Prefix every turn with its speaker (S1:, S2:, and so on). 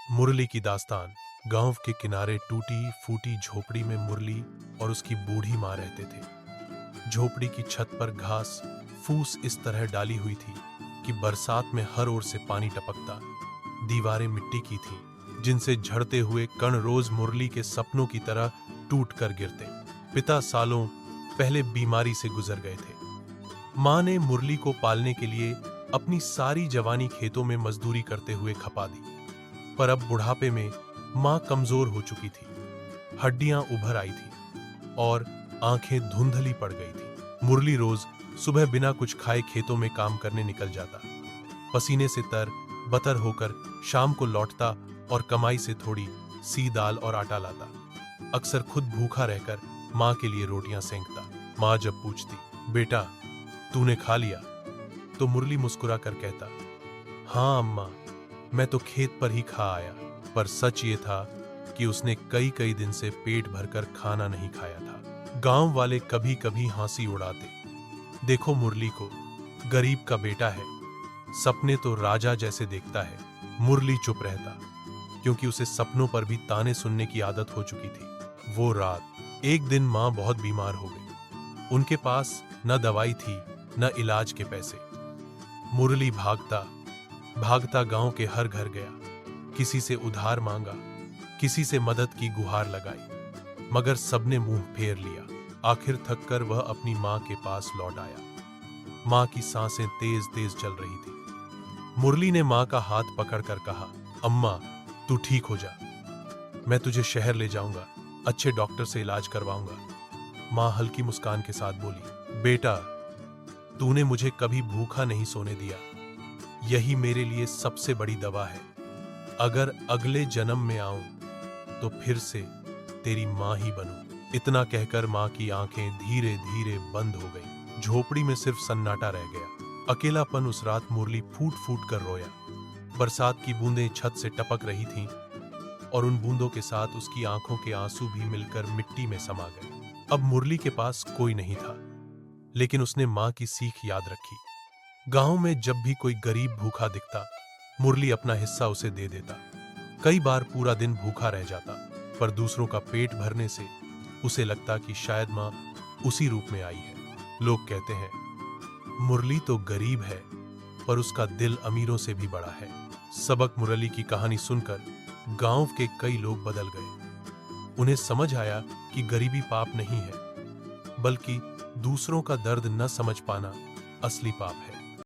S1: मुरली की दास्तान। गांव के किनारे टूटी फूटी झोपड़ी में मुरली और उसकी बूढ़ी माँ रहते थे। झोपड़ी की छत पर घास फूस इस तरह डाली हुई थी कि बरसात में हर ओर से पानी टपकता। दीवारें मिट्टी की थीं, जिनसे झड़ते हुए कण रोज मुरली के सपनों की तरह टूट कर गिरते। पिता सालों पहले बीमारी से गुजर गए थे। माँ ने मुरली को पालने के लिए अपनी सारी जवानी खेतों में मजदूरी करते हुए खपा दी। पर अब बुढ़ापे में माँ कमजोर हो चुकी थी, हड्डियां उभर आई थी और आंखें धुंधली पड़ गई थी। मुरली रोज सुबह बिना कुछ खाए खेतों में काम करने निकल जाता, पसीने से तर बतर होकर शाम को लौटता और कमाई से थोड़ी सी दाल और आटा लाता। अक्सर खुद भूखा रहकर माँ के लिए रोटियां सेंकता। माँ जब पूछती, बेटा तूने खा लिया, तो मुरली मुस्कुरा कर कहता, हाँ अम्मा, मैं तो खेत पर ही खा आया। पर सच ये था कि उसने कई कई दिन से पेट भरकर खाना नहीं खाया था। गांव वाले कभी कभी हंसी उड़ाते, देखो मुरली को, गरीब का बेटा है, सपने तो राजा जैसे देखता है। मुरली चुप रहता, क्योंकि उसे सपनों पर भी ताने सुनने की आदत हो चुकी थी। वो रात एक दिन माँ बहुत बीमार हो गई। उनके पास न दवाई थी न इलाज के पैसे। मुरली भागता भागता गांव के हर घर गया, किसी से उधार मांगा, किसी से मदद की गुहार लगाई, मगर सबने मुंह फेर लिया। आखिर थककर वह अपनी मां के पास लौट आया। मां की सांसें तेज तेज चल रही थी। मुरली ने मां का हाथ पकड़कर कहा, अम्मा तू ठीक हो जा, मैं तुझे शहर ले जाऊंगा, अच्छे डॉक्टर से इलाज करवाऊंगा। मां हल्की मुस्कान के साथ बोली, बेटा तूने मुझे कभी भूखा नहीं सोने दिया, यही मेरे लिए सबसे बड़ी दवा है। अगर अगले जन्म में आऊं तो फिर से तेरी मां ही बनूं। इतना कहकर मां की आंखें धीरे धीरे बंद हो गईं। झोपड़ी में सिर्फ सन्नाटा रह गया। अकेलापन। उस रात मुरली फूट फूट कर रोया। बरसात की बूंदें छत से टपक रही थीं और उन बूंदों के साथ उसकी आंखों के आंसू भी मिलकर मिट्टी में समा गए। अब मुरली के पास कोई नहीं था, लेकिन उसने मां की सीख याद रखी। गांव में जब भी कोई गरीब भूखा दिखता, मुरली अपना हिस्सा उसे दे देता। कई बार पूरा दिन भूखा रह जाता, पर दूसरों का पेट भरने से उसे लगता कि शायद मां उसी रूप में आई है। लोग कहते हैं, मुरली तो गरीब है, पर उसका दिल अमीरों से भी बड़ा है। सबक मुरली की कहानी सुनकर गांव के कई लोग बदल गए। उन्हें समझ आया कि गरीबी पाप नहीं है, बल्कि दूसरों का दर्द न समझ पाना असली पाप है।